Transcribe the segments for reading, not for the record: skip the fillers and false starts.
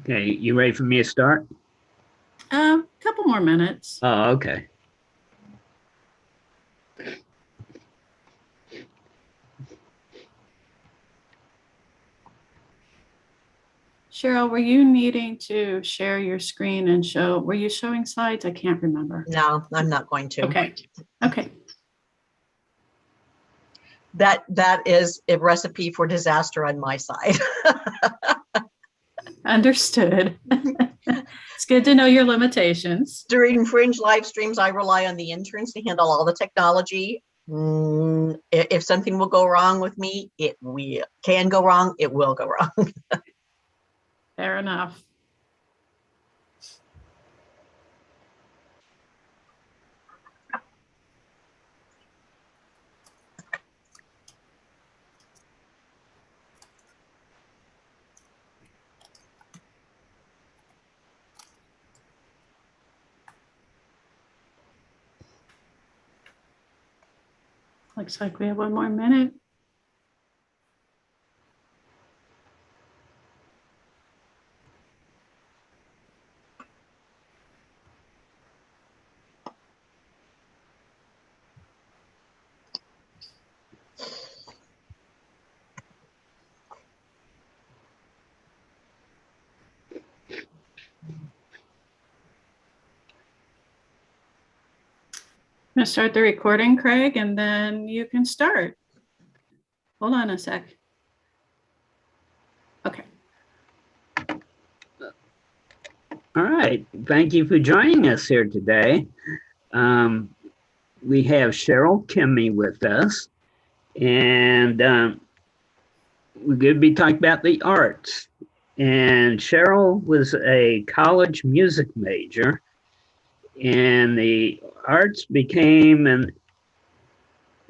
Okay, you ready for me to start? Couple more minutes. Oh, okay. Cheryl, were you needing to share your screen and were you showing slides? I can't remember. No, I'm not going to. Okay. Okay. That is a recipe for disaster on my side. Understood. It's good to know your limitations. During Fringe live streams, I rely on the interns to handle all the technology. If something will go wrong with me, can go wrong, it will go wrong. Fair enough. Looks like we have one more minute. I'm going to start the recording, Craig, and then you can start. Hold on a sec. Okay. All right. Thank you for joining us here today. We have Cheryl Kimmy with us, and we're going to be talking about the arts. And Cheryl was a college music major, and the arts became an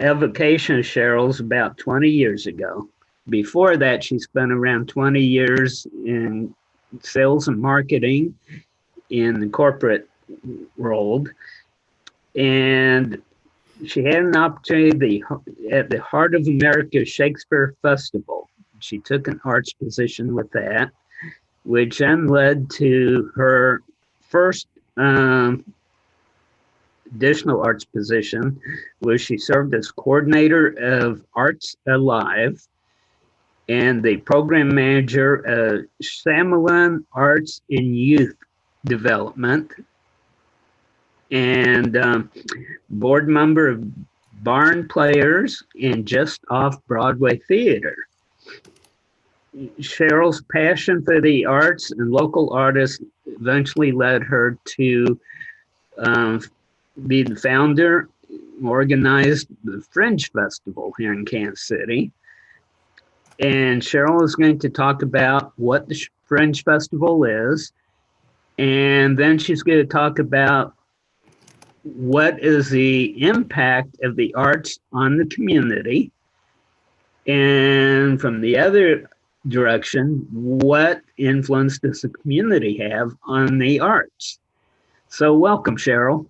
avocation of Cheryl's about 20 years ago. Before that, she spent around 20 years in sales and marketing in the corporate world. And she had an opportunity at the Heart of America Shakespeare Festival. She took an arts position with that, which then led to her first additional arts position, where she served as coordinator of Arts Alive and the program manager of Samalan Arts in Youth Development, and board member of Barn Players and Just Off Broadway Theater. Cheryl's passion for the arts and local artists eventually led her to be the founder, organized the Fringe Festival here in Kansas City. And Cheryl is going to talk about what the Fringe Festival is. And then she's going to talk about what is the impact of the arts on the community. And from the other direction, what influence does the community have on the arts? So welcome, Cheryl.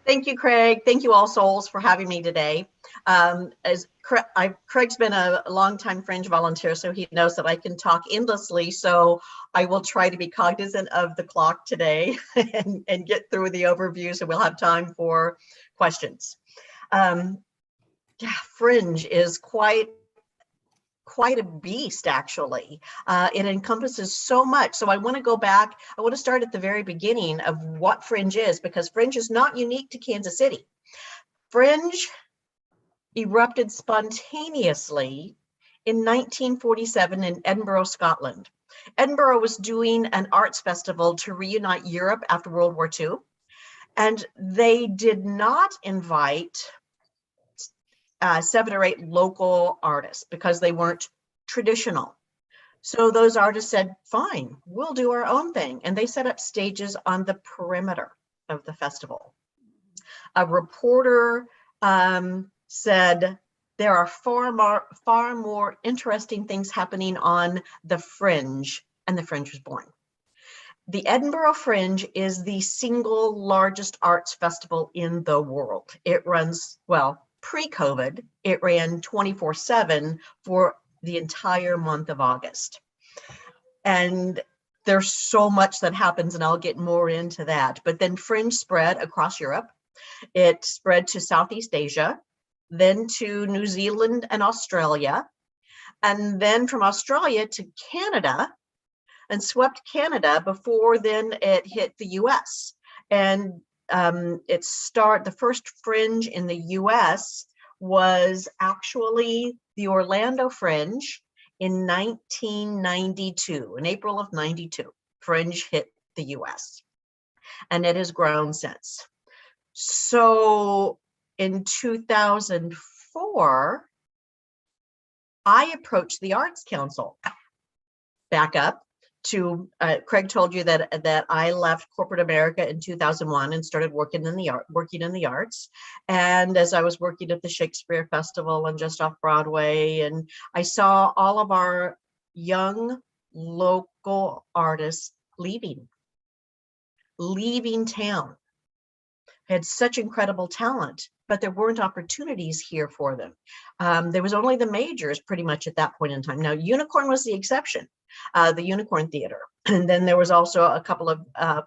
Thank you, Craig. Thank you, All Souls, for having me today. Craig's been a longtime Fringe volunteer, so he knows that I can talk endlessly. So I will try to be cognizant of the clock today and get through the overview so we'll have time for questions. Fringe is quite a beast, actually. It encompasses so much. So I want to go back. I want to start at the very beginning of what Fringe is, because Fringe is not unique to Kansas City. Fringe erupted spontaneously in 1947 in Edinboro, Scotland. Edinboro was doing an arts festival to reunite Europe after World War II. And they did not invite 7 or 8 local artists because they weren't traditional. So those artists said, fine, we'll do our own thing. And they set up stages on the perimeter of the festival. A reporter said, there are far more interesting things happening on the Fringe, and the Fringe was born. The Edinboro Fringe is the single largest arts festival in the world. It runs, well, pre-COVID, it ran 24/7 for the entire month of August. And there's so much that happens, and I'll get more into that. But then Fringe spread across Europe. It spread to Southeast Asia, then to New Zealand and Australia, and then from Australia to Canada, and swept Canada before then it hit the US. And the first Fringe in the US was actually the Orlando Fringe in 1992, in April of 92. Fringe hit the US, and it has grown since. So in 2004, I approached the Arts Council. Back up to Craig told you that I left corporate America in 2001 and started working in the arts. And as I was working at the Shakespeare Festival and just off Broadway, and I saw all of our young local artists leaving town. Had such incredible talent, but there weren't opportunities here for them. There was only the majors pretty much at that point in time. Now, Unicorn was the exception, the Unicorn Theater. And then there was also a couple of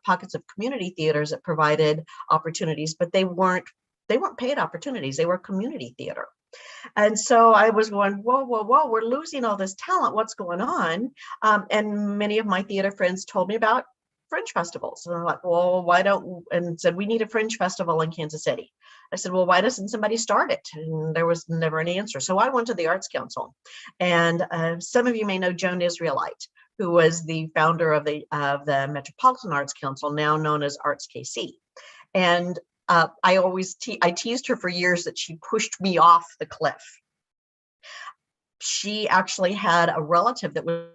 pockets of community theaters that provided opportunities, but they weren't paid opportunities. They were community theater. And so I was going, whoa, we're losing all this talent. What's going on? And many of my theater friends told me about Fringe festivals. And I'm like, well, and said, we need a Fringe festival in Kansas City. I said, well, why doesn't somebody start it? And there was never an answer. So I went to the Arts Council. And some of you may know Joan Israelite, who was the founder of the Metropolitan Arts Council, now known as Arts KC. And I teased her for years that she pushed me off the cliff. She actually had a relative that was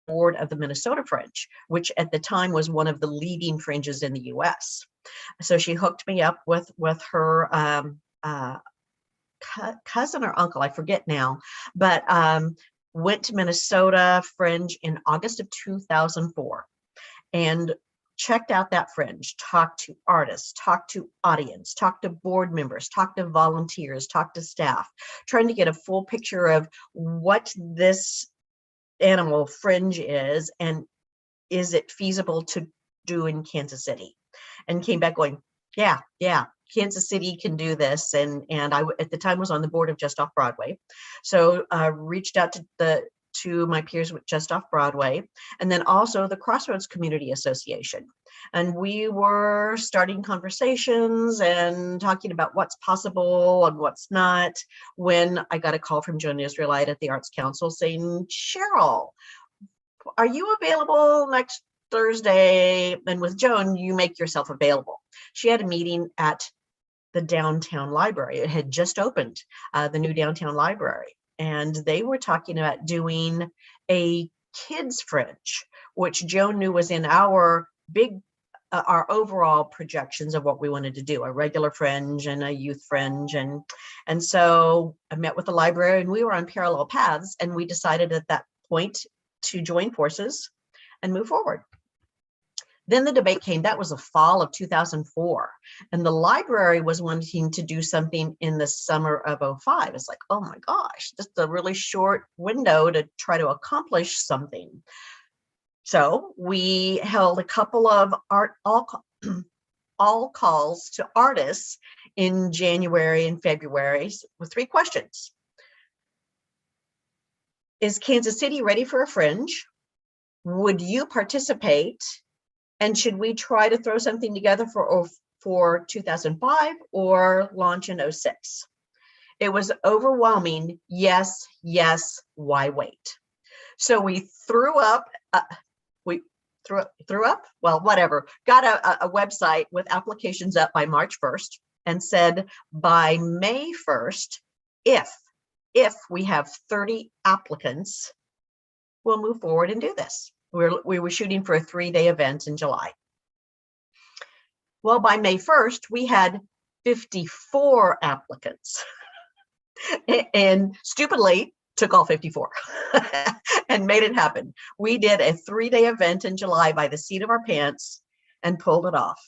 board of the Minnesota Fringe, which at the time was one of the leading fringes in the US. So she hooked me up with her cousin or uncle, I forget now, but went to Minnesota Fringe in August of 2004 and checked out that Fringe, talked to artists, talked to audience, talked to board members, talked to volunteers, talked to staff, trying to get a full picture of what this animal Fringe is, and is it feasible to do in Kansas City? And came back going, yeah, Kansas City can do this. And I at the time was on the board of Just Off Broadway, so reached out to my peers with Just Off Broadway, and then also the Crossroads Community Association. And we were starting conversations and talking about what's possible and what's not, when I got a call from Joan Israelite at the Arts Council saying, Cheryl, are you available next Thursday? And with Joan, you make yourself available. She had a meeting at the downtown library. It had just opened, the new downtown library. And they were talking about doing a kids Fringe, which Joan knew was in our overall projections of what we wanted to do, a regular Fringe and a youth Fringe. And so I met with the library, and we were on parallel paths, and we decided at that point to join forces and move forward. Then the debate came. That was the fall of 2004. And the library was wanting to do something in the summer of 2005. It's like, oh my gosh, just a really short window to try to accomplish something. So we held a couple of all calls to artists in January and February with 3 questions. Is Kansas City ready for a Fringe? Would you participate? And should we try to throw something together for 2005 or launch in 2006? It was overwhelming. Yes, why wait? So we threw up, well, whatever, got a website with applications up by March 1st and said by May 1st, if we have 30 applicants, we'll move forward and do this. We were shooting for a 3-day event in July. Well, by May 1st, we had 54 applicants and stupidly took all 54 and made it happen. We did a 3-day event in July by the seat of our pants and pulled it off.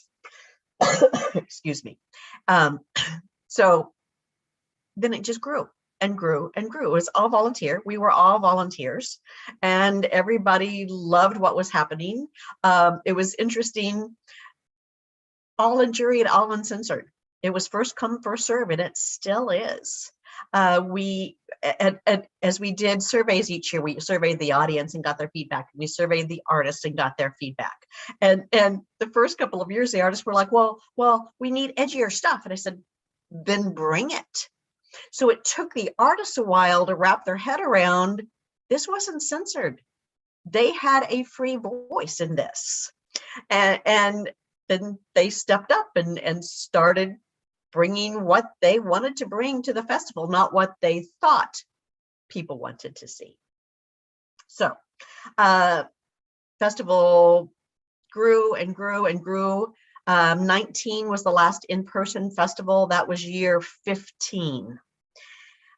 Excuse me. So then it just grew. and grew and grew. It was all volunteer. We were all volunteers, and everybody loved what was happening. It was interesting, all in jury and all uncensored. It was first come, first serve, and it still is. As we did surveys each year, we surveyed the audience and got their feedback. We surveyed the artists and got their feedback. And the first couple of years, the artists were like, well, we need edgier stuff. And I said, then bring it. So it took the artists a while to wrap their head around, this wasn't censored. They had a free voice in this. And then they stepped up and started bringing what they wanted to bring to the festival, not what they thought people wanted to see. So festival grew and grew and grew. 19 was the last in-person festival. That was year 15.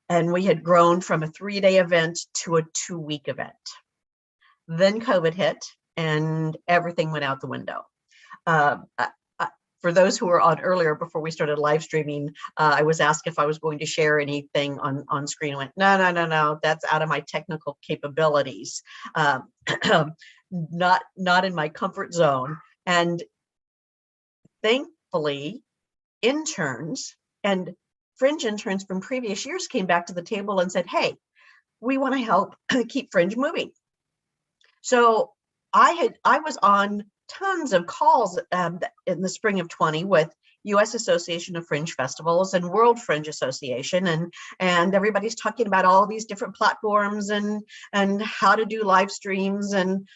And we had grown from a 3-day event to a 2-week event. Then COVID hit and everything went out the window. For those who were on earlier, before we started live streaming, I was asked if I was going to share anything on screen. I went, no, that's out of my technical capabilities. Not in my comfort zone. And thankfully, interns and Fringe interns from previous years came back to the table and said, hey, we want to help keep Fringe moving. So I was on tons of calls in the spring of 20 with U.S. Association of Fringe Festivals and World Fringe Association, and everybody's talking about all these different platforms and how to do live streams. And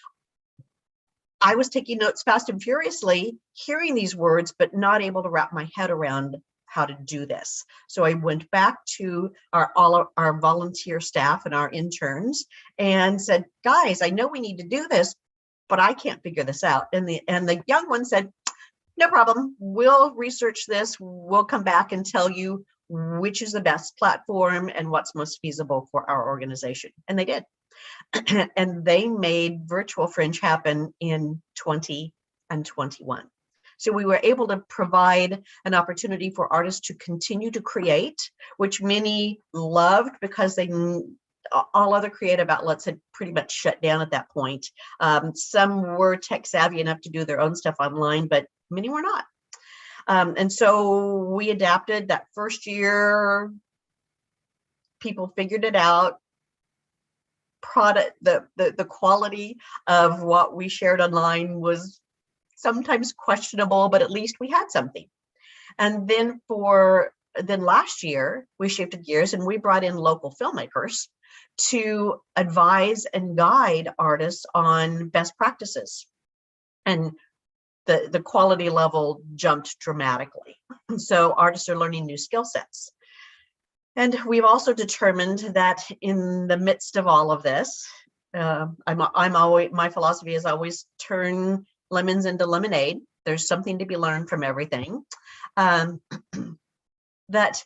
I was taking notes fast and furiously, hearing these words, but not able to wrap my head around how to do this. So I went back to all of our volunteer staff and our interns and said, guys, I know we need to do this, but I can't figure this out. And the young one said, no problem, we'll research this. We'll come back and tell you which is the best platform and what's most feasible for our organization. And they did. And they made Virtual Fringe happen in 20 and 21. So we were able to provide an opportunity for artists to continue to create, which many loved because all other creative outlets had pretty much shut down at that point. Some were tech savvy enough to do their own stuff online, but many were not. And so we adapted. That first year, people figured it out. The quality of what we shared online was sometimes questionable, but at least we had something. And then last year, we shifted gears and we brought in local filmmakers to advise and guide artists on best practices. And the quality level jumped dramatically. So artists are learning new skill sets. And we've also determined that in the midst of all of this, my philosophy is always turn lemons into lemonade. There's something to be learned from everything. That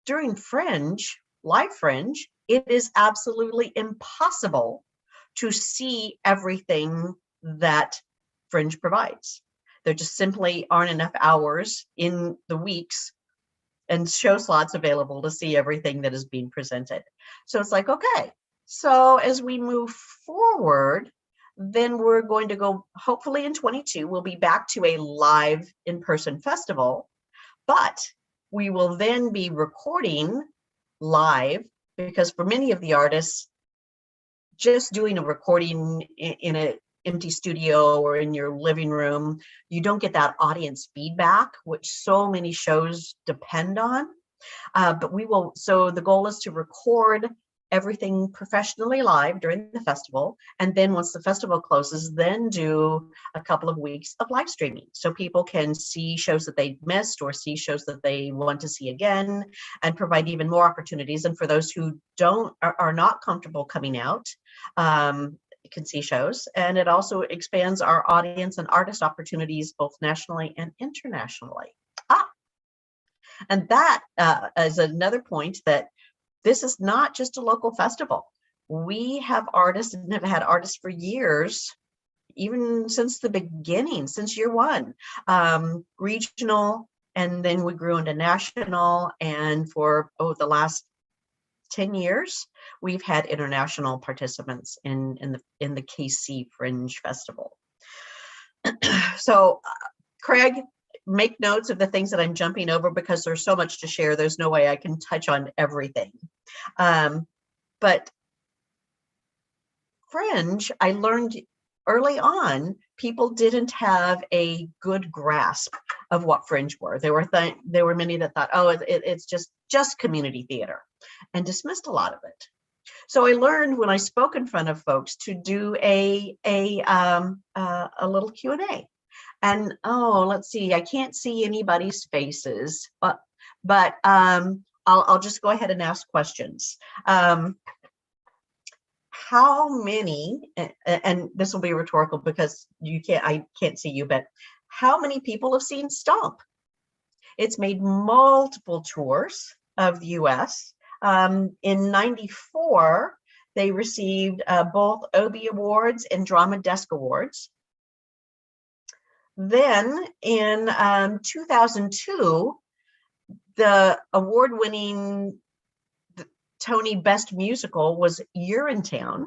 during Fringe, live Fringe, it is absolutely impossible to see everything that Fringe provides. There just simply aren't enough hours in the weeks and show slots available to see everything that is being presented. So it's like, okay, so as we move forward, then we're going to go, hopefully in 22, we'll be back to a live in-person festival, but we will then be recording live, because for many of the artists, just doing a recording in an empty studio or in your living room, you don't get that audience feedback, which so many shows depend on. But we will, so the goal is to record everything professionally live during the festival. And then once the festival closes, then do a couple of weeks of live streaming. So people can see shows that they missed or see shows that they want to see again, and provide even more opportunities. And for those who are not comfortable coming out, can see shows. And it also expands our audience and artist opportunities, both nationally and internationally. And that is another point, that this is not just a local festival. We have artists and have had artists for years, even since the beginning, since year one, regional, and then we grew into national. And for the last 10 years, we've had international participants in the KC Fringe Festival. So, Craig, make notes of the things that I'm jumping over because there's so much to share. There's no way I can touch on everything. But Fringe, I learned early on, people didn't have a good grasp of what Fringe were. There were many that thought, oh, it's just community theater, and dismissed a lot of it. So I learned when I spoke in front of folks to do a little Q&A. And oh, let's see, I can't see anybody's faces, but I'll just go ahead and ask questions. How many, and this will be rhetorical because I can't see you, but how many people have seen Stomp? It's made multiple tours of the US. In '94, they received both Obie Awards and Drama Desk Awards. Then in 2002, the award-winning Tony Best Musical was Urinetown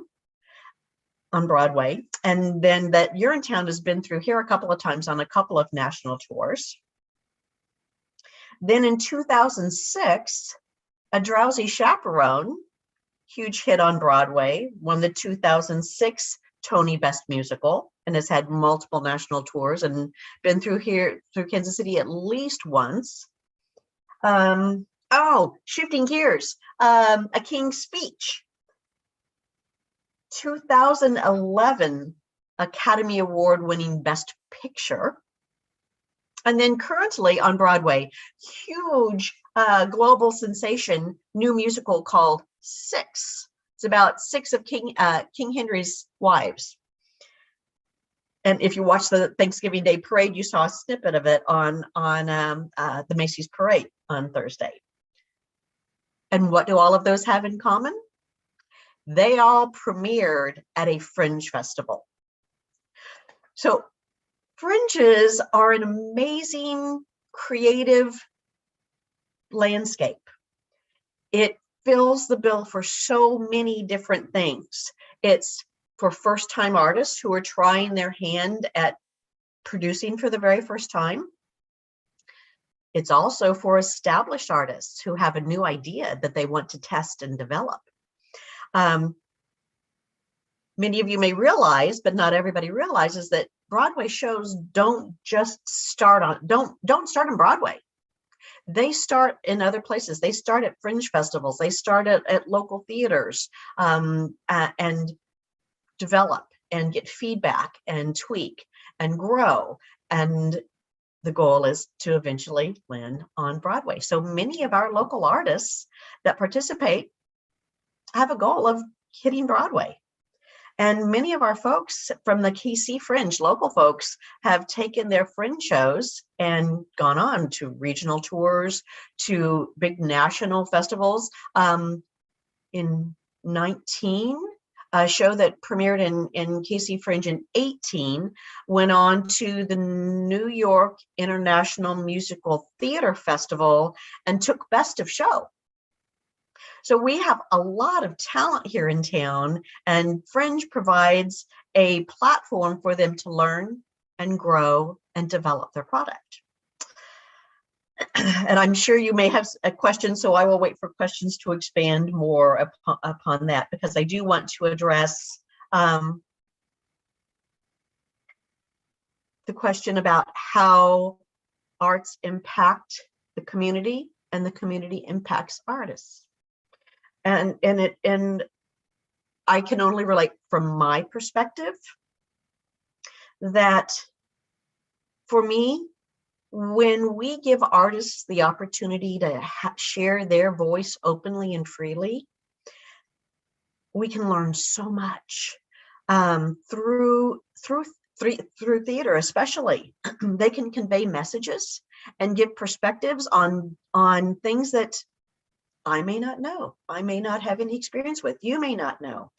on Broadway. And then that Urinetown has been through here a couple of times on a couple of national tours. Then in 2006, A Drowsy Chaperone, huge hit on Broadway, won the 2006 Tony Best Musical and has had multiple national tours and been through Kansas City at least once. Oh, shifting gears, A King's Speech, 2011 Academy Award winning Best Picture. And then currently on Broadway, huge global sensation, new musical called Six. It's about 6 of King Henry's wives. And if you watch the Thanksgiving Day parade, you saw a snippet of it on the Macy's parade on Thursday. And what do all of those have in common? They all premiered at a Fringe festival. So Fringes are an amazing creative landscape. It fills the bill for so many different things. It's for first-time artists who are trying their hand at producing for the very first time. It's also for established artists who have a new idea that they want to test and develop. Many of you may realize, but not everybody realizes, that Broadway shows don't start on Broadway. They start in other places. They start at Fringe festivals. They start at local theaters and develop and get feedback and tweak and grow. And the goal is to eventually land on Broadway. So many of our local artists that participate have a goal of hitting Broadway. And many of our folks from the KC Fringe, local folks, have taken their Fringe shows and gone on to regional tours, to big national festivals. In 19, a show that premiered in KC Fringe in 18 went on to the New York International Musical Theater Festival and took Best of Show. So we have a lot of talent here in town, and Fringe provides a platform for them to learn and grow and develop their product. And I'm sure you may have a question, so I will wait for questions to expand more upon that, because I do want to address the question about how arts impact the community and the community impacts artists. And I can only relate from my perspective that for me, when we give artists the opportunity to share their voice openly and freely, we can learn so much through theater, especially. They can convey messages and give perspectives on things that I may not know, I may not have any experience with, you may not know,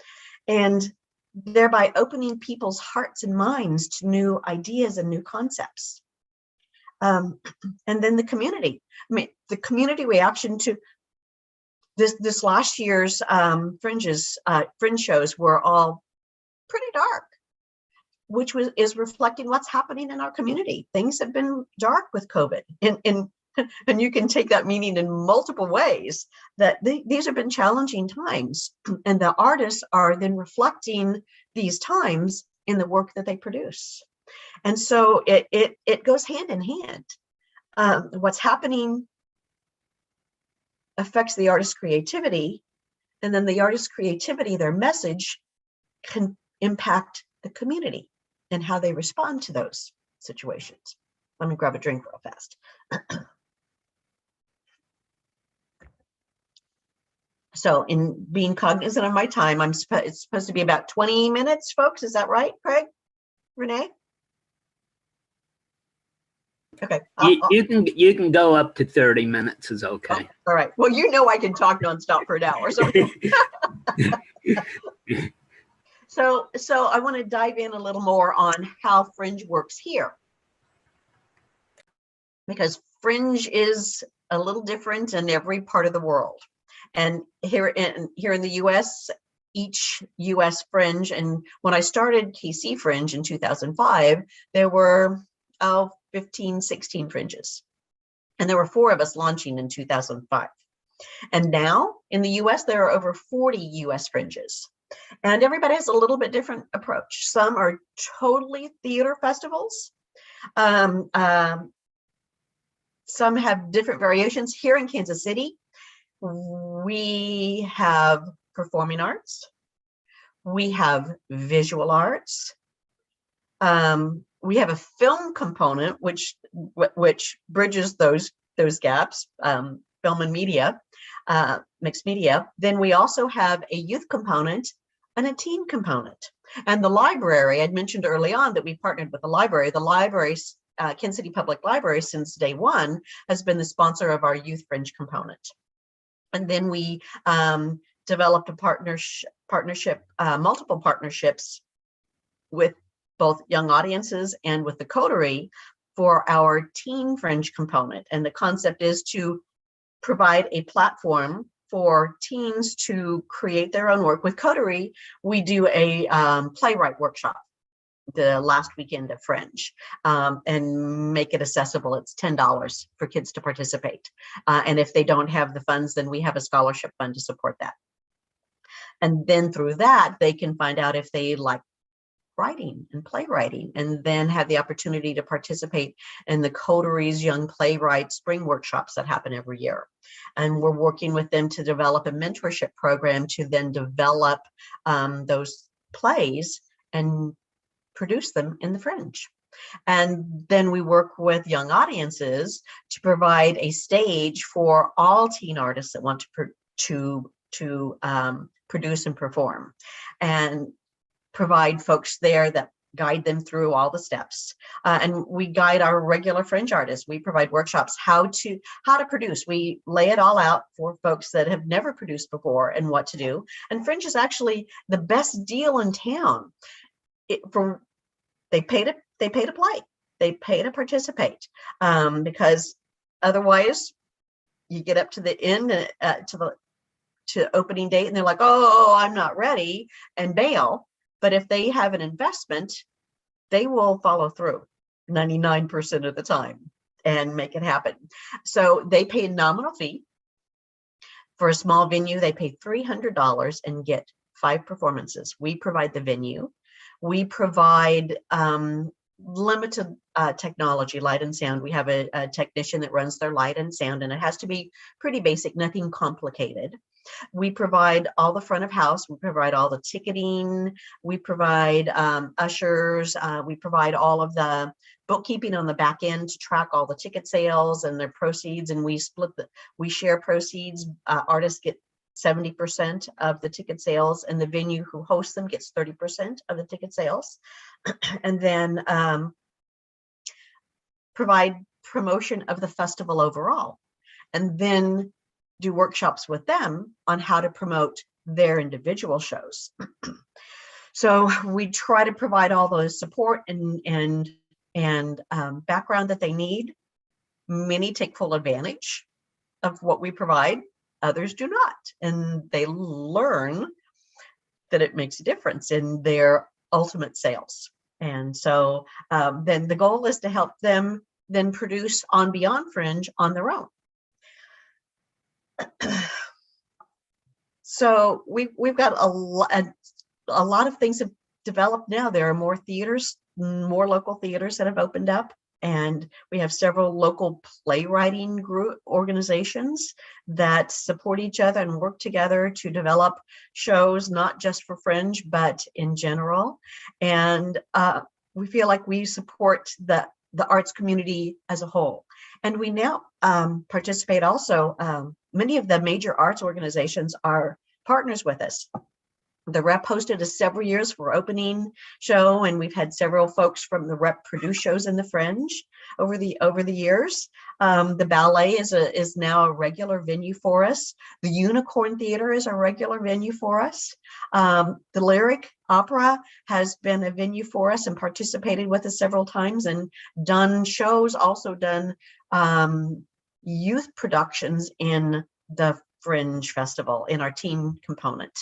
and thereby opening people's hearts and minds to new ideas and new concepts. And then the community, I mean, the community reaction to this last year's fringe shows were all pretty dark, which is reflecting what's happening in our community. Things have been dark with COVID, and you can take that meaning in multiple ways, that these have been challenging times, and the artists are then reflecting these times in the work that they produce. And so it goes hand in hand. What's happening affects the artist's creativity, and then the artist's creativity, their message, can impact the community and how they respond to those situations. Let me grab a drink real fast. So in being cognizant of my time, it's supposed to be about 20 minutes, folks. Is that right, Craig? Renee? Okay. You can go up to 30 minutes is okay. Oh, all right. Well, you know I can talk nonstop for an hour. So I want to dive in a little more on how Fringe works here, because Fringe is a little different in every part of the world. And here in the US, each US Fringe, and when I started KC Fringe in 2005, there were 15, 16 fringes. And there were 4 of us launching in 2005. And now in the US, there are over 40 US fringes. And everybody has a little bit different approach. Some are totally theater festivals. Some have different variations. Here in Kansas City, we have performing arts. We have visual arts. We have a film component, which bridges those gaps, film and media, mixed media. Then we also have a youth component and a teen component. And the library, I'd mentioned early on that we partnered with the library. The library, Kansas City Public Library, since day one, has been the sponsor of our youth fringe component. And then we developed a partnership, multiple partnerships with both young audiences and with the Coterie for our teen fringe component. And the concept is to provide a platform for teens to create their own work. With Coterie, we do a playwright workshop the last weekend of Fringe, and make it accessible. It's $10 for kids to participate. And if they don't have the funds, then we have a scholarship fund to support that. And then through that, they can find out if they like writing and playwriting, and then have the opportunity to participate in the Coterie's Young Playwright Spring Workshops that happen every year. And we're working with them to develop a mentorship program to then develop those plays and produce them in the Fringe. And then we work with young audiences to provide a stage for all teen artists that want to produce and perform, and provide folks there that guide them through all the steps. And we guide our regular Fringe artists. We provide workshops how to produce. We lay it all out for folks that have never produced before and what to do. And Fringe is actually the best deal in town. They pay to play, they pay to participate, because otherwise you get up to the end, to opening date, and they're like, oh, I'm not ready, and bail. But if they have an investment, they will follow through 99% of the time and make it happen. So they pay a nominal fee. For a small venue, they pay $300 and get 5 performances. We provide the venue. We provide limited technology, light and sound. We have a technician that runs their light and sound, and it has to be pretty basic, nothing complicated. We provide all the front of house. We provide all the ticketing. We provide ushers. We provide all of the bookkeeping on the back end to track all the ticket sales and their proceeds. And we share proceeds. Artists get 70% of the ticket sales, and the venue who hosts them gets 30% of the ticket sales. And then provide promotion of the festival overall, and then do workshops with them on how to promote their individual shows. So we try to provide all those support and background that they need. Many take full advantage of what we provide. others do not. And they learn that it makes a difference in their ultimate sales. And so then the goal is to help them then produce on Beyond Fringe on their own. So we've got a lot of things have developed now. There are more theaters, more local theaters that have opened up, and we have several local playwriting group organizations that support each other and work together to develop shows, not just for Fringe, but in general. And we feel like we support the arts community as a whole. And we now participate also, many of the major arts organizations are partners with us. The Rep hosted us several years for opening show, and we've had several folks from the Rep produce shows in the Fringe over the years. The ballet is now a regular venue for us. The Unicorn Theater is a regular venue for us. The Lyric Opera has been a venue for us and participated with us several times and done shows, also done youth productions in the Fringe Festival in our teen component.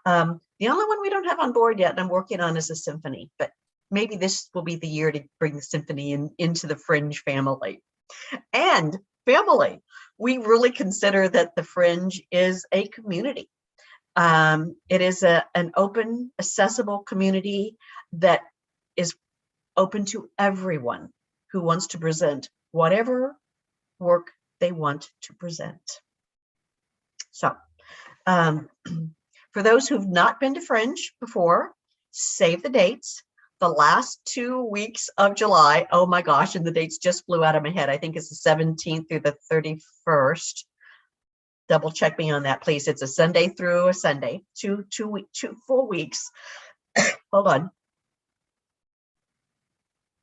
The only one we don't have on board yet and I'm working on is a symphony, but maybe this will be the year to bring the symphony into the Fringe family. And family, we really consider that the Fringe is a community. It is an open, accessible community that is open to everyone who wants to present whatever work they want to present. So, for those who've not been to Fringe before, save the dates. The last 2 weeks of July, oh my gosh, and the dates just flew out of my head. I think it's the 17th through the 31st. Double check me on that, please. It's a Sunday through a Sunday, two full weeks. Hold on.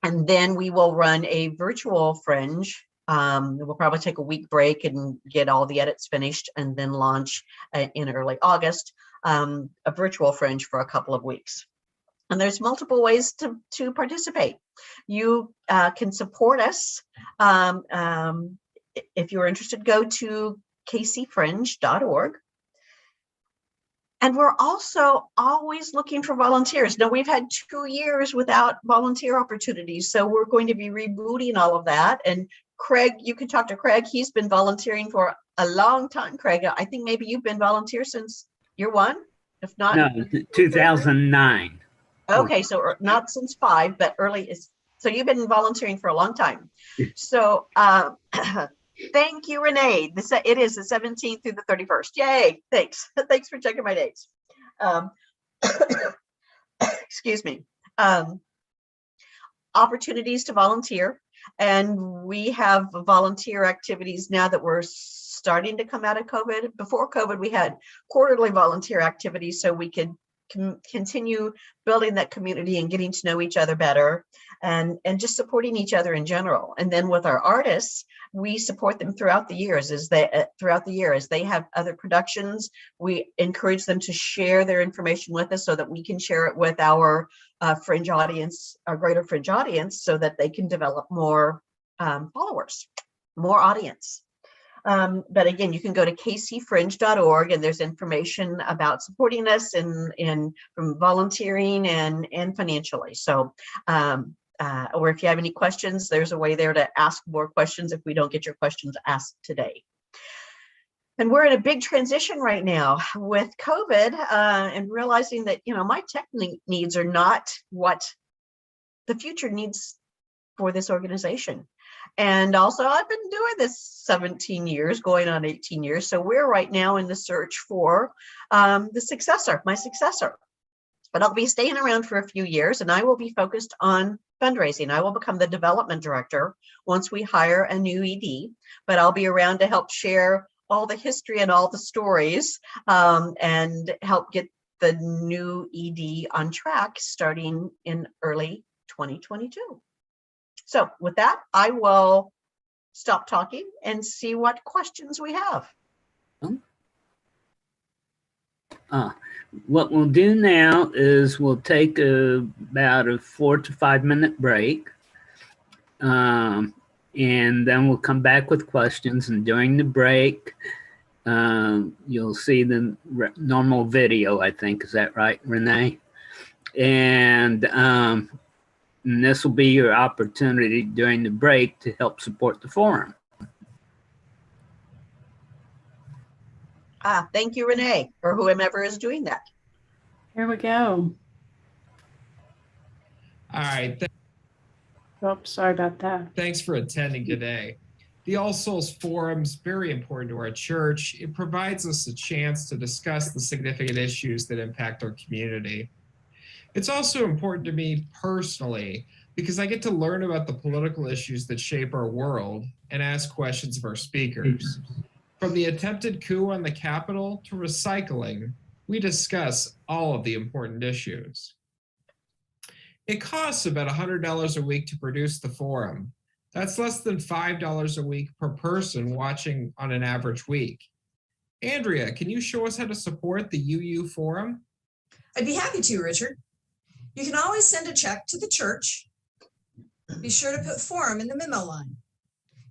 And then we will run a virtual Fringe. We'll probably take a week break and get all the edits finished and then launch in early August, a virtual Fringe for a couple of weeks. And there's multiple ways to participate. You can support us. If you're interested, go to kcfringe.org. And we're also always looking for volunteers. Now, we've had 2 years without volunteer opportunities, so we're going to be rebooting all of that. And Craig, you can talk to Craig. He's been volunteering for a long time. Craig, I think maybe you've been volunteer since year one, if not. No, 2009. Okay, so not since 5, but early. So you've been volunteering for a long time. So thank you, Renee. It is the 17th through the 31st. Yay, thanks. Thanks for checking my dates. Excuse me. Opportunities to volunteer. And we have volunteer activities now that we're starting to come out of COVID. Before COVID, we had quarterly volunteer activities so we could continue building that community and getting to know each other better and just supporting each other in general. And then with our artists, we support them throughout the years as they have other productions. We encourage them to share their information with us so that we can share it with our Fringe audience, our greater Fringe audience, so that they can develop more followers, more audience. But again, you can go to kcfringe.org and there's information about supporting us in from volunteering and financially. So, or if you have any questions, there's a way there to ask more questions if we don't get your questions asked today. And we're in a big transition right now with COVID and realizing that, my tech needs are not what the future needs for this organization. And also, I've been doing this 17 years, going on 18 years. So we're right now in the search for my successor. But I'll be staying around for a few years and I will be focused on fundraising. I will become the development director once we hire a new ED, but I'll be around to help share all the history and all the stories and help get the new ED on track starting in early 2022. So with that, I will stop talking and see what questions we have. What we'll do now is we'll take about a 4 to 5 minute break. And then we'll come back with questions. And during the break, You'll see the normal video, I think. Is that right, Renee? And this will be your opportunity during the break to help support the forum. Thank you, Renee, or whomever is doing that. Here we go. All right. Oops, sorry about that. Thanks for attending today. The All Souls Forum is very important to our church. It provides us a chance to discuss the significant issues that impact our community. It's also important to me personally because I get to learn about the political issues that shape our world and ask questions of our speakers. From the attempted coup on the Capitol to recycling, we discuss all of the important issues. It costs about $100 a week to produce the forum. That's less than $5 a week per person watching on an average week. Andrea, can you show us how to support the UU Forum? I'd be happy to, Richard. You can always send a check to the church. Be sure to put forum in the memo line.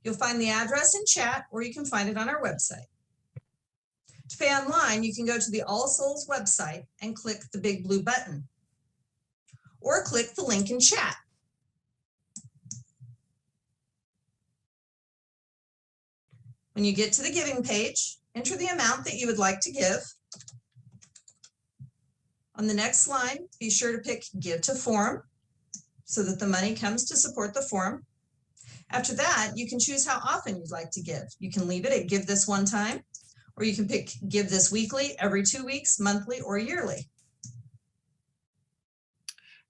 You'll find the address in chat, or you can find it on our website. To pay online, you can go to the All Souls website and click the big blue button, or click the link in chat. When you get to the giving page, enter the amount that you would like to give. On the next line, be sure to pick Give to Forum so that the money comes to support the forum. After that, you can choose how often you'd like to give. You can leave it at Give This One Time, or you can pick Give This Weekly, every 2 weeks, monthly, or yearly.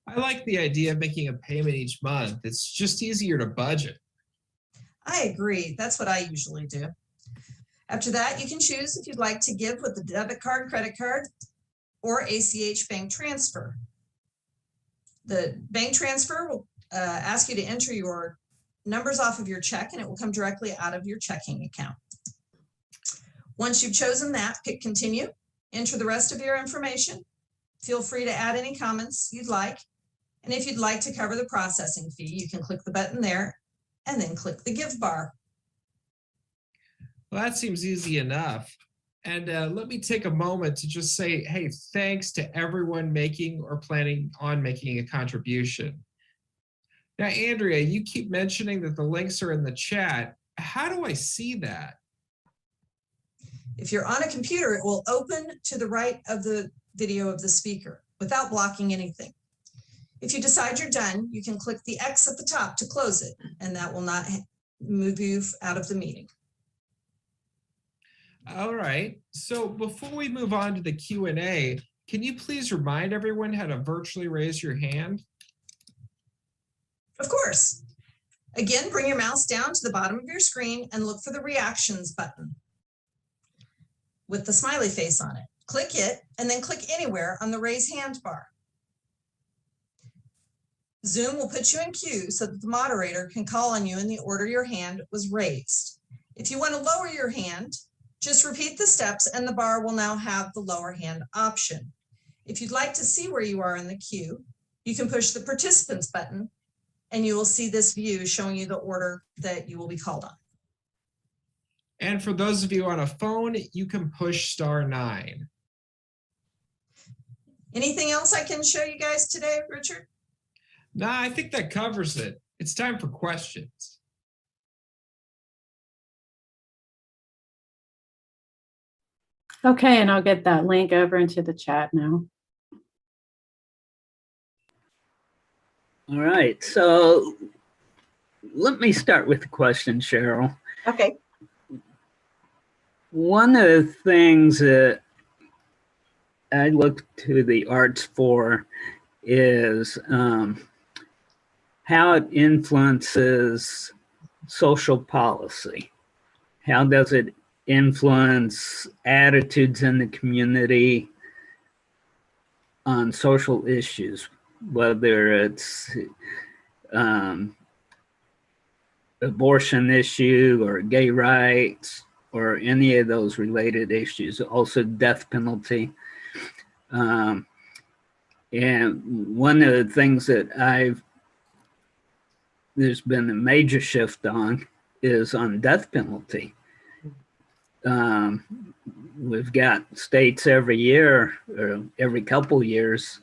I like the idea of making a payment each month. It's just easier to budget. I agree. That's what I usually do. After that, you can choose if you'd like to give with a debit card, credit card, or ACH bank transfer. The bank transfer will ask you to enter your numbers off of your check, and it will come directly out of your checking account. Once you've chosen that, pick Continue, enter the rest of your information. Feel free to add any comments you'd like. And if you'd like to cover the processing fee, you can click the button there and then click the Give bar. Well, that seems easy enough. And let me take a moment to just say, hey, thanks to everyone making or planning on making a contribution. Now, Andrea, you keep mentioning that the links are in the chat. How do I see that? If you're on a computer, it will open to the right of the video of the speaker without blocking anything. If you decide you're done, you can click the X at the top to close it, and that will not move you out of the meeting. All right. So before we move on to the Q&A, can you please remind everyone how to virtually raise your hand? Of course. Again, bring your mouse down to the bottom of your screen and look for the reactions button with the smiley face on it. Click it and then click anywhere on the raise hand bar. Zoom will put you in queue so that the moderator can call on you in the order your hand was raised. If you want to lower your hand, just repeat the steps and the bar will now have the lower hand option. If you'd like to see where you are in the queue, you can push the participants button and you will see this view showing you the order that you will be called on. And for those of you on a phone, you can push *9. Anything else I can show you guys today, Richard? No, I think that covers it. It's time for questions. Okay, and I'll get that link over into the chat now. All right, so let me start with the question, Cheryl. Okay. One of the things that I look to the arts for is how it influences social policy. How does it influence attitudes in the community on social issues, whether it's abortion issue or gay rights or any of those related issues, also death penalty. And one of the things that there's been a major shift on is on death penalty. um, we've got states every year, or every couple years,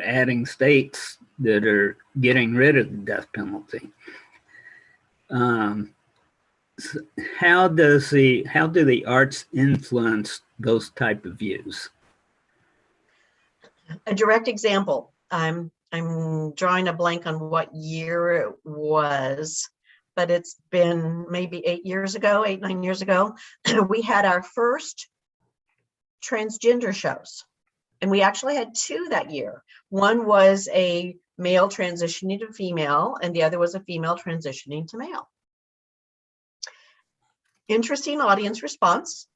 adding states that are getting rid of the death penalty. How do the arts influence those type of views? A direct example. I'm drawing a blank on what year it was, but it's been maybe 8 years ago, 9 years ago. We had our first transgender shows, and we actually had 2 that year. One was a male transitioning to female, and the other was a female transitioning to male. Interesting audience response.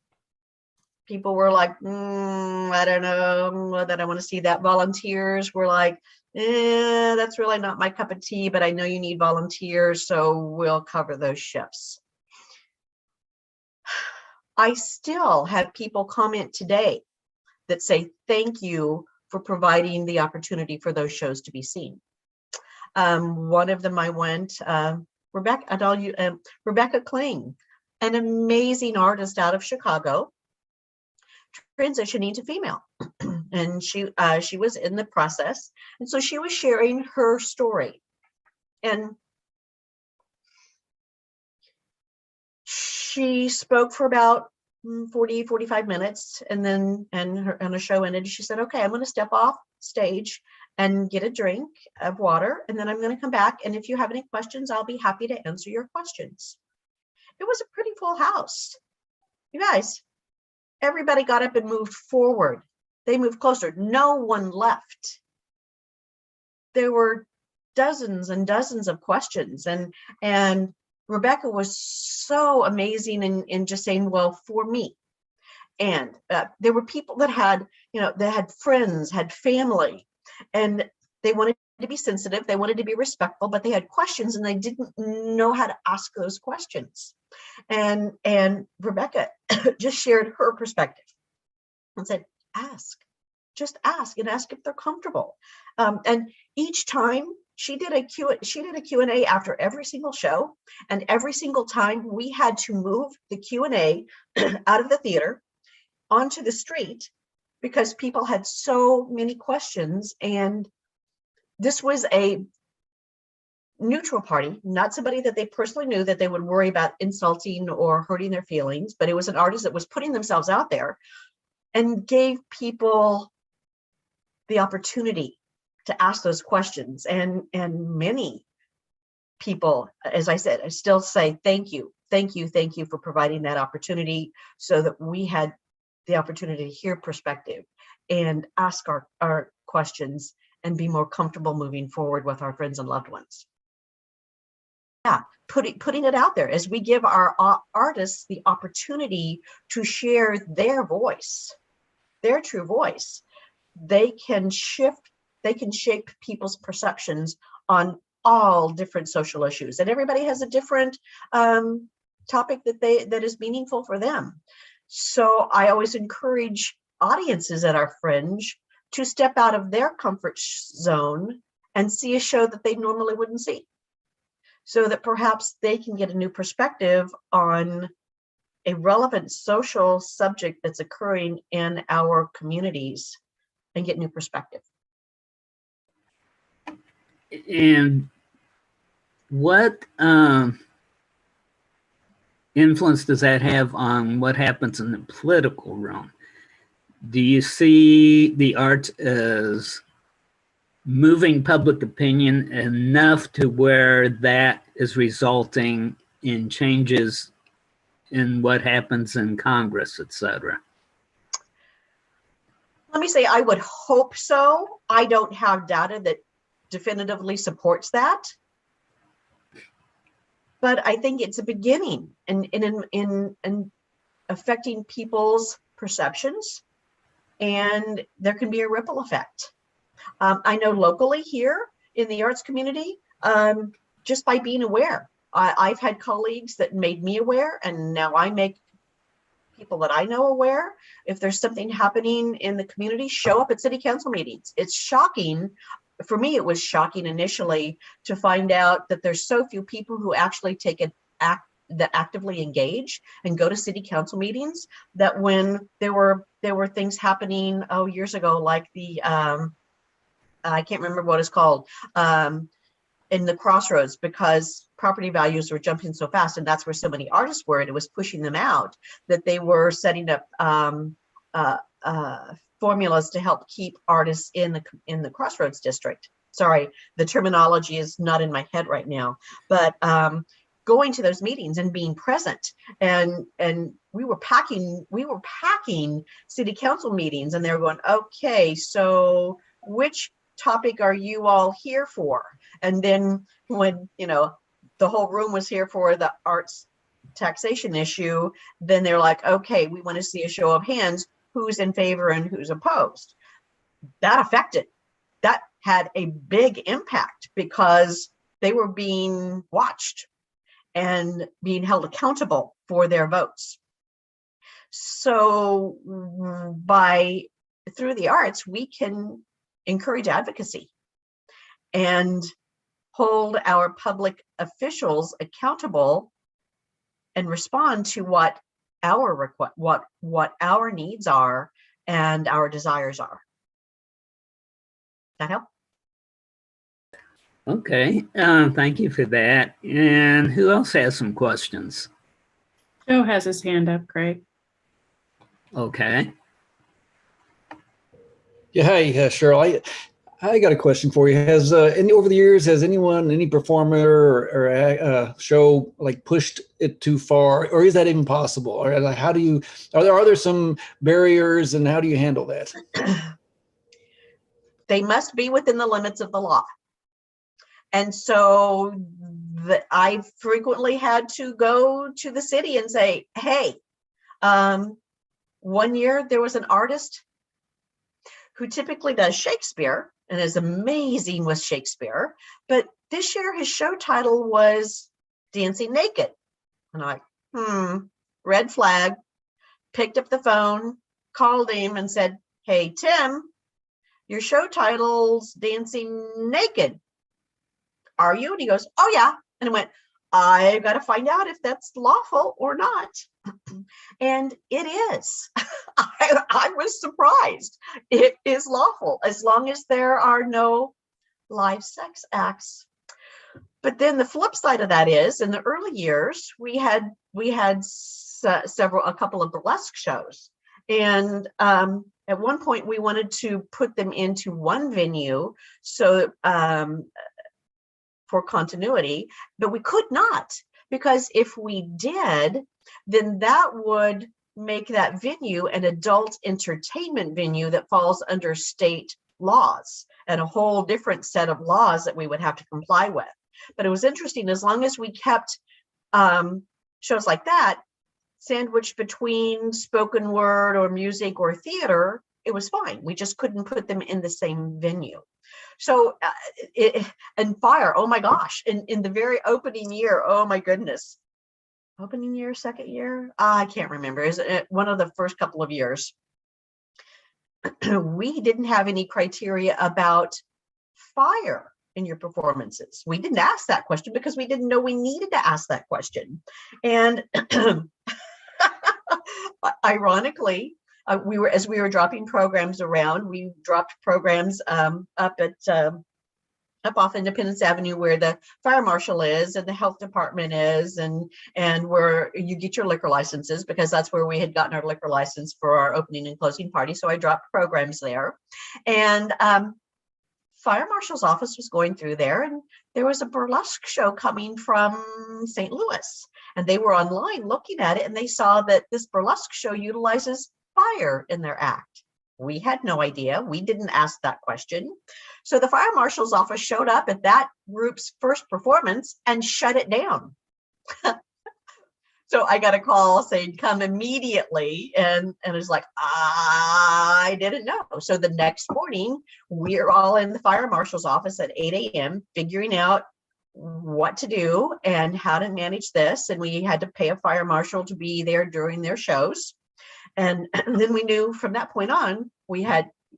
People were like, I don't know that I want to see that. Volunteers were like, that's really not my cup of tea, but I know you need volunteers, so we'll cover those shifts. I still have people comment today that say, thank you for providing the opportunity for those shows to be seen. One of them I went, Rebecca Kling, an amazing artist out of Chicago, transitioning to female. And she was in the process. And so she was sharing her story. And she spoke for about 40, 45 minutes, and then the show ended. She said, okay, I'm going to step off stage and get a drink of water, and then I'm going to come back. And if you have any questions, I'll be happy to answer your questions. It was a pretty full house. You guys, everybody got up and moved forward. They moved closer. No one left. There were dozens and dozens of questions, and Rebecca was so amazing in just saying, well, for me. And there were people that had, they had friends, had family, and they wanted to be sensitive, they wanted to be respectful, but they had questions and they didn't know how to ask those questions. And Rebecca just shared her perspective and said, just ask, and ask if they're comfortable. And each time she did a Q&A after every single show, and every single time we had to move the Q&A out of the theater onto the street because people had so many questions. And this was a neutral party, not somebody that they personally knew that they would worry about insulting or hurting their feelings, but it was an artist that was putting themselves out there and gave people the opportunity to ask those questions. And many people, as I said, I still say thank you for providing that opportunity so that we had the opportunity to hear perspective and ask our questions and be more comfortable moving forward with our friends and loved ones. Yeah, putting it out there as we give our artists the opportunity to share their voice, their true voice. They can shape people's perceptions on all different social issues, and everybody has a different topic that is meaningful for them. So I always encourage audiences at our Fringe to step out of their comfort zone and see a show that they normally wouldn't see, so that perhaps they can get a new perspective on a relevant social subject that's occurring in our communities and get new perspective. And what influence does that have on what happens in the political realm? Do you see the arts as moving public opinion enough to where that is resulting in changes in what happens in Congress, etc.? Let me say, I would hope so. I don't have data that definitively supports that, but I think it's a beginning in affecting people's perceptions, and there can be a ripple effect. I know locally here in the arts community, just by being aware, I've had colleagues that made me aware, and now I make people that I know aware. If there's something happening in the community, show up at city council meetings. It's shocking. For me, it was shocking initially to find out that there's so few people who actually take an that actively engage and go to city council meetings, that when there were things happening years ago, like the I can't remember what it's called, in the crossroads, because property values were jumping so fast, and that's where so many artists were, and it was pushing them out, that they were setting up formulas to help keep artists in the crossroads district. Sorry, the terminology is not in my head right now, but going to those meetings and being present, and we were packing city council meetings, and they were going, okay, so which topic are you all here for? And then when, you know, the whole room was here for the arts taxation issue, then they're like, okay, we want to see a show of hands, who's in favor and who's opposed. That had a big impact, because they were being watched and being held accountable for their votes. So through the arts, we can encourage advocacy and hold our public officials accountable and respond to what our needs are and our desires are. That help? Okay, thank you for that. And who else has some questions? Joe has his hand up, Craig. Okay. Yeah, hi, Cheryl. I got a question for you. Has over the years, has any performer or show like pushed it too far, or is that even possible? Or like, how do you? Are there some barriers, and how do you handle that? They must be within the limits of the law. And so I frequently had to go to the city and say, hey, one year there was an artist who typically does Shakespeare and is amazing with Shakespeare, but this year his show title was Dancing Naked. And I'm like, red flag. Picked up the phone, called him and said, hey, Tim, your show title's Dancing Naked. Are you? And he goes, oh yeah. And I went, I got to find out if that's lawful or not. And it is. I was surprised. It is lawful as long as there are no live sex acts. But then the flip side of that is, in the early years, we had a couple of burlesque shows, and at one point we wanted to put them into one venue, so for continuity, but we could not, because if we did, then that would make that venue an adult entertainment venue that falls under state laws, and a whole different set of laws that we would have to comply with. But it was interesting, as long as we kept shows like that sandwiched between spoken word or music or theater, it was fine. We just couldn't put them in the same venue. So and fire, oh my gosh, in the very opening year, oh my goodness, opening year, second year, I can't remember, is it one of the first couple of years, we didn't have any criteria about fire in your performances. We didn't ask that question because we didn't know we needed to ask that question. And ironically, as we were dropping programs around, we dropped programs up off Independence Avenue, where the fire marshal is and the health department is, and where you get your liquor licenses, because that's where we had gotten our liquor license for our opening and closing party. So I dropped programs there, and fire marshal's office was going through there, and there was a burlesque show coming from St. Louis, and they were online looking at it, and they saw that this burlesque show utilizes fire in their act. We had no idea. We didn't ask that question. So the fire marshal's office showed up at that group's first performance and shut it down. So I got a call saying, come immediately. And it's like, I didn't know. So the next morning, we're all in the fire marshal's office at 8 a.m. figuring out what to do and how to manage this. And we had to pay a fire marshal to be there during their shows. And then we knew from that point on,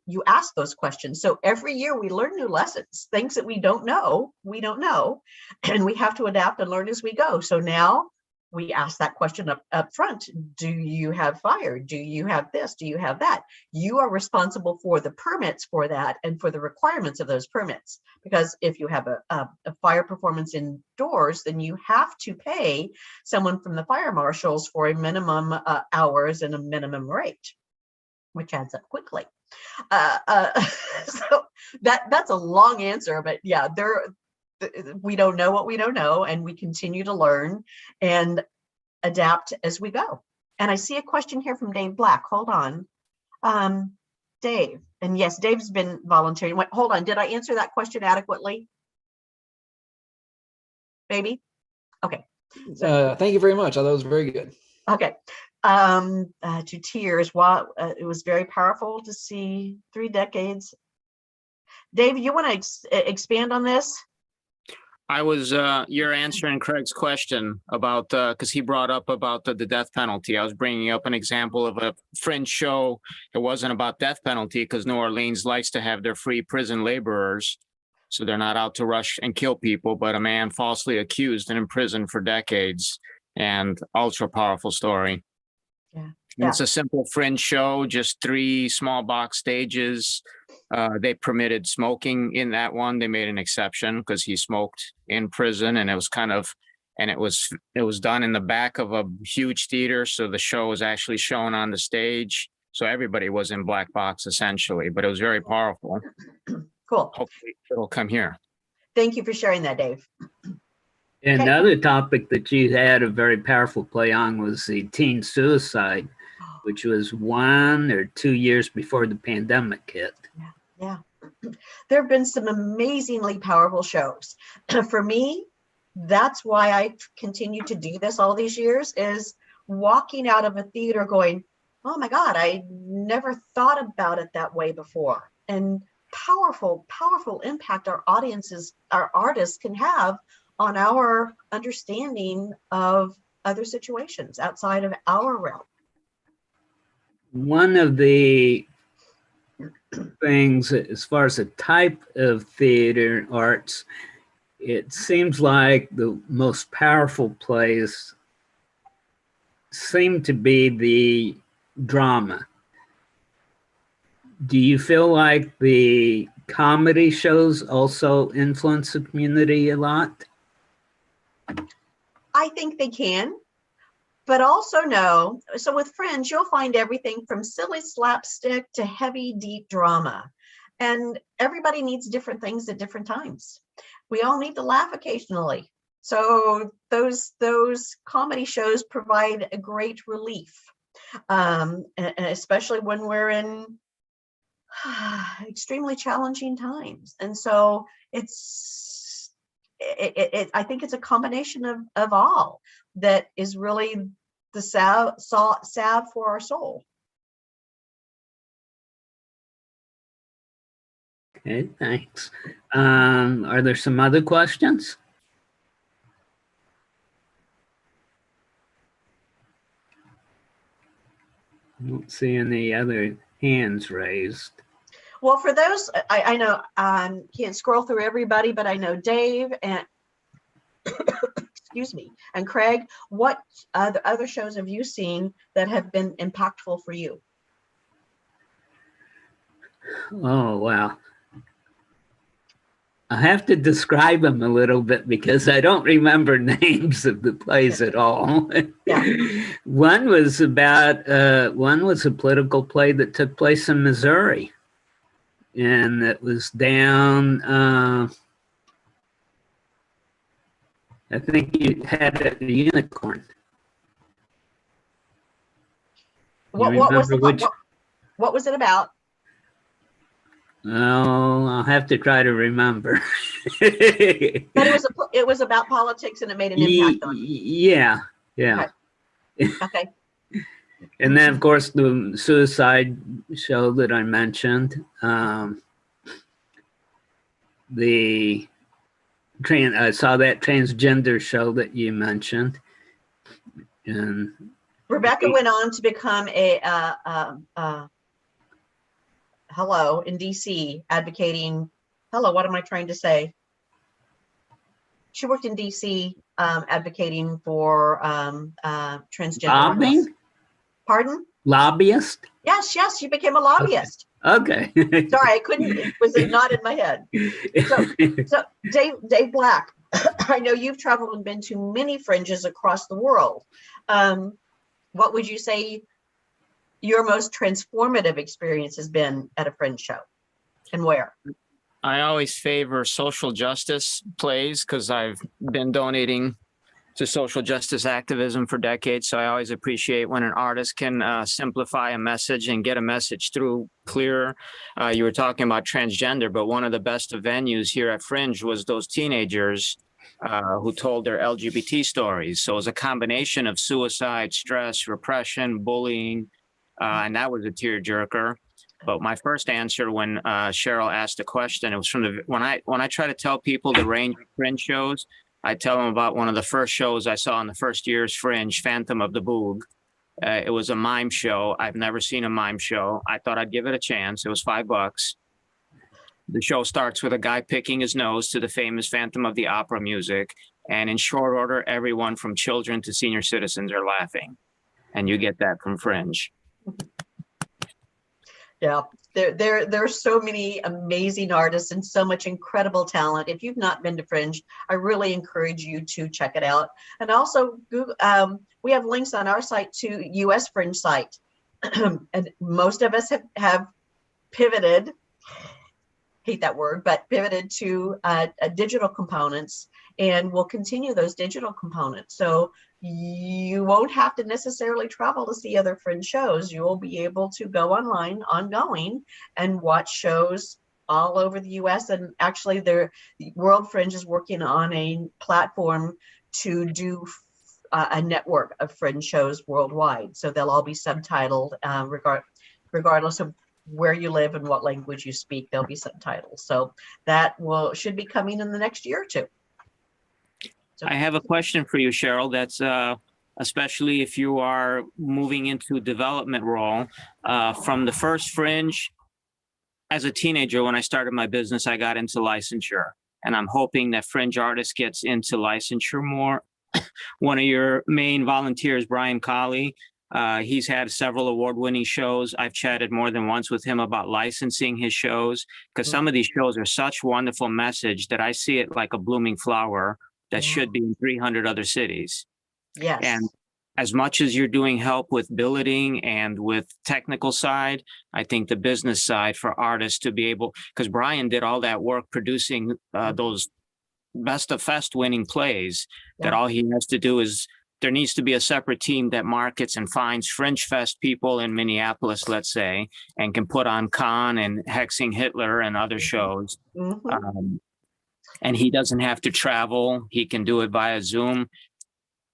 you ask those questions. So every year we learn new lessons, things that we don't know, and we have to adapt and learn as we go. So now we ask that question up front. Do you have fire? Do you have this? Do you have that? You are responsible for the permits for that and for the requirements of those permits. Because if you have a fire performance indoors, then you have to pay someone from the fire marshals for a minimum hours and a minimum rate, which adds up quickly. So that's a long answer, but yeah, we don't know what we don't know, and we continue to learn and adapt as we go. And I see a question here from Dave Black. Hold on. Dave, and yes, Dave's been volunteering. Wait, hold on, did I answer that question adequately? Maybe? Okay. Thank you very much. I thought it was very good. Okay. To tears. It was very powerful to see 3 decades. Dave, you want to expand on this? I was, you're answering Craig's question about, because he brought up about the death penalty. I was bringing up an example of a Fringe show that wasn't about death penalty, because New Orleans likes to have their free prison laborers. So they're not out to rush and kill people, but a man falsely accused and imprisoned for decades, and ultra powerful story. Yeah. And it's a simple Fringe show, just 3 small box stages. They permitted smoking in that one. They made an exception because he smoked in prison, and it was it was done in the back of a huge theater. So the show was actually shown on the stage. So everybody was in black box essentially, but it was very powerful. Cool. Hopefully it'll come here. Thank you for sharing that, Dave. And Okay. another topic that you had a very powerful play on was the teen suicide, which was 1 or 2 years before the pandemic hit. Yeah. There have been some amazingly powerful shows. For me, that's why I continue to do this all these years, is walking out of a theater going, oh my God, I never thought about it that way before. And powerful, powerful impact our audiences, our artists can have on our understanding of other situations outside of our realm. One of the things, as far as the type of theater arts, it seems like the most powerful plays seem to be the drama. Do you feel like the comedy shows also influence the community a lot? I think they can, but also no. So with Fringe, you'll find everything from silly slapstick to heavy, deep drama. And everybody needs different things at different times. We all need to laugh occasionally. So those comedy shows provide a great relief, especially when we're in extremely challenging times. And so I think it's a combination of all that is really the salve for our soul. Okay, thanks. Are there some other questions? I don't see any other hands raised. Well, for those, I know can't scroll through everybody, but I know Dave and excuse me, and Craig, what other shows have you seen that have been impactful for you? Oh, wow. I have to describe them a little bit because I don't remember names of the plays at all. Yeah. One was a political play that took place in Missouri. And it was down, I think you had it, the Unicorn. What was it about? Oh, I'll have to try to remember. But it was about politics, and it made an impact on you. Yeah. Okay. And then, of course, the suicide show that I mentioned. I saw that transgender show that you mentioned. And Rebecca went on to become a in DC, advocating. What am I trying to say? She worked in DC advocating for transgender rights. Lobbying? Pardon? Lobbyist? Yes, she became a lobbyist. Okay. Sorry, I couldn't, it was not in my head. So Dave Black, I know you've traveled and been to many fringes across the world. What would you say your most transformative experience has been at a fringe show, and where? I always favor social justice plays because I've been donating to social justice activism for decades. So I always appreciate when an artist can simplify a message and get a message through clearer. You were talking about transgender, but one of the best venues here at Fringe was those teenagers who told their LGBT stories. So it was a combination of suicide, stress, repression, bullying, and that was a tearjerker. But my first answer when Cheryl asked the question, it was from the when I try to tell people the range of Fringe shows, I tell them about one of the first shows I saw in the first year's Fringe, Phantom of the Boog. It was a mime show. I've never seen a mime show. I thought I'd give it a chance. It was $5. The show starts with a guy picking his nose to the famous Phantom of the Opera music. And in short order, everyone from children to senior citizens are laughing. And you get that from Fringe. Yeah, there's so many amazing artists and so much incredible talent. If you've not been to Fringe, I really encourage you to check it out. And also, Google, we have links on our site to US Fringe site. And most of us have pivoted, hate that word, but pivoted to digital components, and we'll continue those digital components. So you won't have to necessarily travel to see other Fringe shows. You will be able to go online, ongoing, and watch shows all over the US. And actually, the World Fringe is working on a platform to do a network of Fringe shows worldwide. So they'll all be subtitled, regardless of where you live and what language you speak, they'll be subtitled. So that should be coming in the next year or two. So, I have a question for you, Cheryl. That's especially if you are moving into development role. From the first Fringe, as a teenager, when I started my business, I got into licensure. And I'm hoping that Fringe Artists gets into licensure more. One of your main volunteers, Brian Colley, he's had several award-winning shows. I've chatted more than once with him about licensing his shows, because some of these shows are such wonderful message that I see it like a blooming flower that should be in 300 other cities. yes. And as much as you're doing help with billeting and with technical side, I think the business side for artists to be able, because Brian did all that work producing those Best of Fest winning plays, that all he has to do is, there needs to be a separate team that markets and finds Fringe Fest people in Minneapolis, let's say, and can put on Khan and Hexing Hitler and other shows. And he doesn't have to travel. He can do it via Zoom.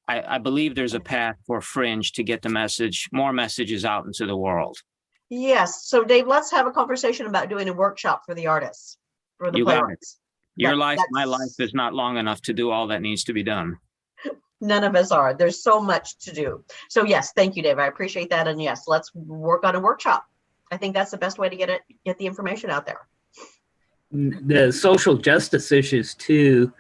I believe there's a path for Fringe to get the message, more messages out into the world. Yes. So Dave, let's have a conversation about doing a workshop for the artists, for the You got it. playwrights. Your life, my life is not long enough to do all that needs to be done. None of us are. There's so much to do. So yes, thank you, Dave. I appreciate that. And yes, let's work on a workshop. I think that's the best way to get the information out there. The social justice issues too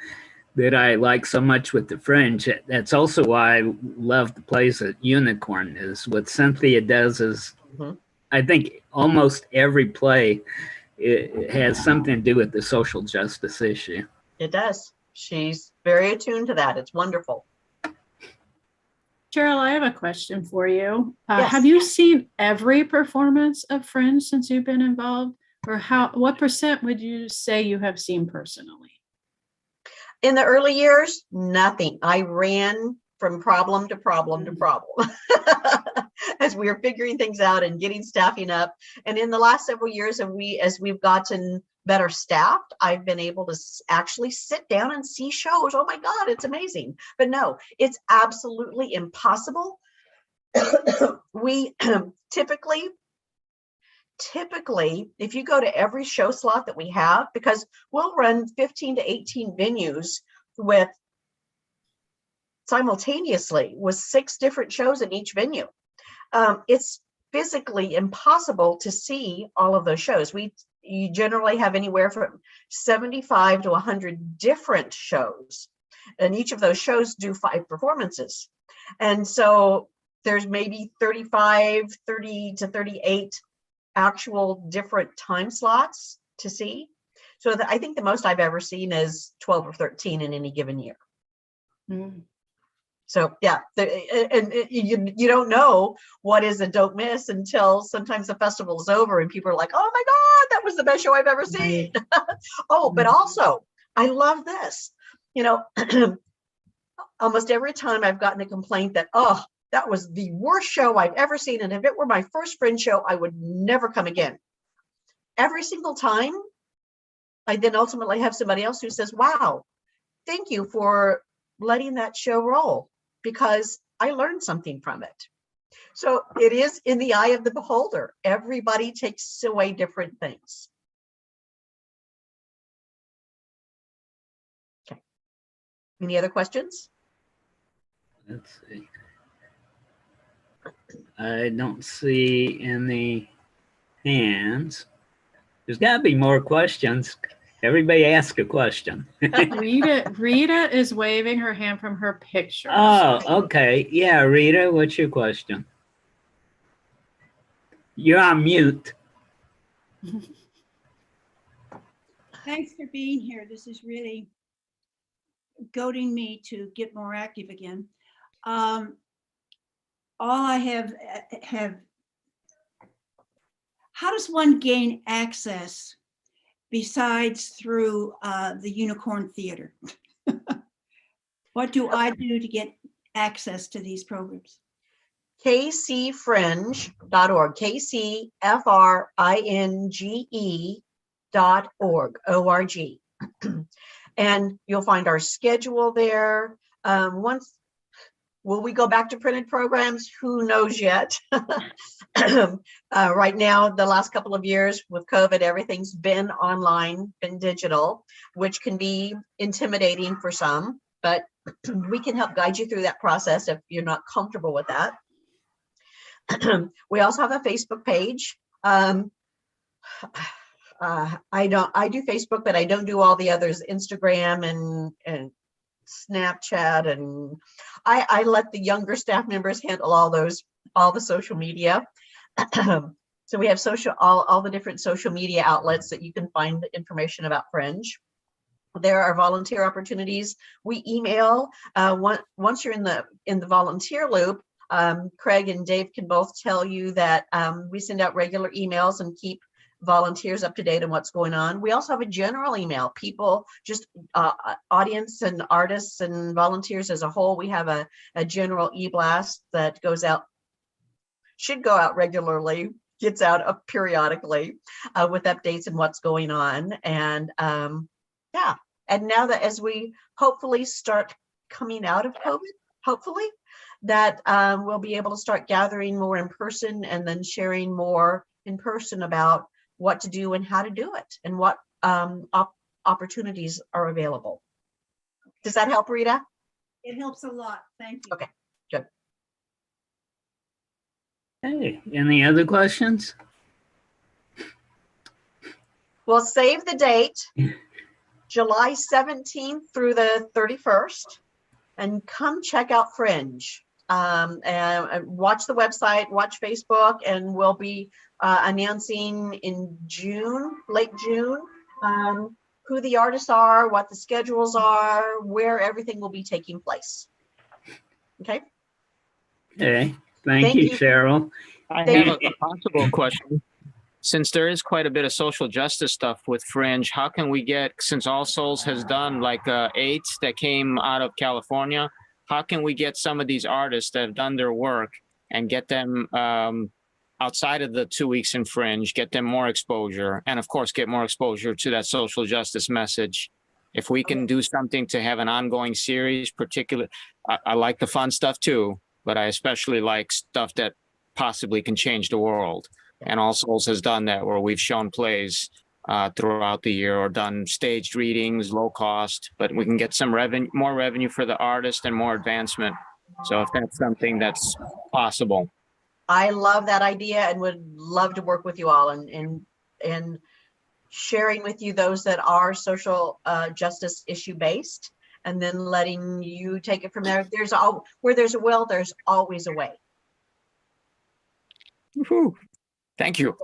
that I like so much with the Fringe. That's also why I love the plays at Unicorn. Is what Cynthia does is, I think almost every play it has something to do with the social justice issue. It does. She's very attuned to that. It's wonderful. Cheryl, I have a question for you. Yes. Have you seen every performance of Fringe since you've been involved? Or what percent would you say you have seen personally? In the early years, nothing. I ran from problem to problem to problem as we were figuring things out and getting staffing up. And in the last several years, as we've gotten better staffed, I've been able to actually sit down and see shows. Oh my God, it's amazing. But no, it's absolutely impossible. We typically, if you go to every show slot that we have, because we'll run 15 to 18 venues simultaneously with 6 different shows in each venue. It's physically impossible to see all of those shows. You generally have anywhere from 75 to 100 different shows. And each of those shows do 5 performances. And so there's maybe 30 to 38 actual different time slots to see. So I think the most I've ever seen is 12 or 13 in any given year. Mm. So yeah, and you don't know what is a don't miss until sometimes the festival is over and people are like, oh my God, that was the best show I've ever seen. Oh, but also, I love this. You know, almost every time I've gotten a complaint that, oh, that was the worst show I've ever seen. And if it were my first Fringe show, I would never come again. Every single time, I then ultimately have somebody else who says, wow, thank you for letting that show roll, because I learned something from it. So it is in the eye of the beholder. Everybody takes away different things. Okay. Any other questions? Let's see. I don't see any hands. There's got to be more questions. Everybody ask a question. Rita is waving her hand from her picture. Oh, okay. Yeah, Rita, what's your question? You're on mute. Thanks for being here. This is really goading me to get more active again. All I have, how does one gain access besides through the Unicorn Theater? What do I do to get access to these programs? kcfringe.org, kcfringe.org, O-R-G. And you'll find our schedule there. Will we go back to printed programs? Who knows yet? Right now, the last couple of years with COVID, everything's been online, been digital, which can be intimidating for some, but we can help guide you through that process if you're not comfortable with that. We also have a Facebook page. I do Facebook, but I don't do all the others, Instagram and Snapchat, and I let the younger staff members handle all the social media. So we have all the different social media outlets that you can find information about Fringe. There are volunteer opportunities. We email once you're in the volunteer loop. Craig and Dave can both tell you that we send out regular emails and keep volunteers up to date on what's going on. We also have a general email. People, just audience and artists and volunteers as a whole, we have a general e-blast that goes out, should go out regularly, gets out periodically with updates and what's going on. And yeah, and now that as we hopefully start coming out of COVID, hopefully, that we'll be able to start gathering more in person and then sharing more in person about what to do and how to do it and what opportunities are available. Does that help, Rita? It helps a lot. Thank you. Okay, good. Hey, any other questions? We'll save the date, July 17th through the 31st, and come check out Fringe. And watch the website, watch Facebook, and we'll be announcing in June, late June, who the artists are, what the schedules are, where everything will be taking place. Okay. Okay. Thank you, Cheryl. I Thank have a possible question. Since there is quite a bit of social justice stuff with Fringe, how can we get, since All Souls has done like 8 that came out of California, how can we get some of these artists that have done their work and get them outside of the 2 weeks in Fringe, get them more exposure, and of course, get more exposure to that social justice message? If we can do something to have an ongoing series, I like the fun stuff too, but I especially like stuff that possibly can change the world. And All Souls has done that, where we've shown plays throughout the year or done staged readings, low cost, but we can get some more revenue for the artist and more advancement. So if that's something that's possible. I love that idea and would love to work with you all and sharing with you those that are social justice issue based and then letting you take it from there. Where there's a will, there's always a way. Woohoo. Thank you.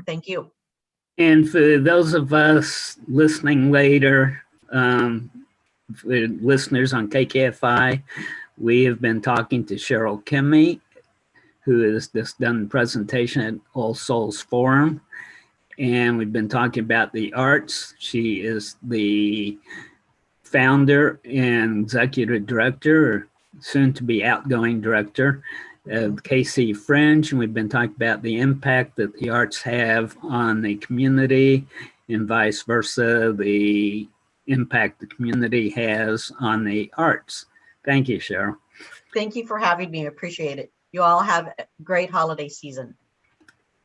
Thank you. And for those of us listening later, for listeners on KKFI, we have been talking to Cheryl Kimmy, who has just done the presentation at All Souls Forum. And we've been talking about the arts. She is the founder and executive director, or soon to be outgoing director of KC Fringe. And we've been talking about the impact that the arts have on the community and vice versa, the impact the community has on the arts. Thank you, Cheryl. Thank you for having me. I appreciate it. You all have a great holiday season.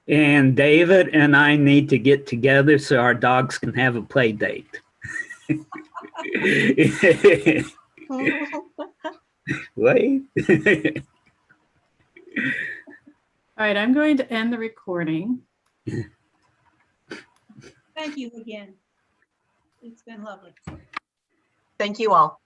And David and I need to get together so our dogs can have a play date. Wait. All right, I'm going to end the recording. Thank you again. It's been lovely. Thank you all.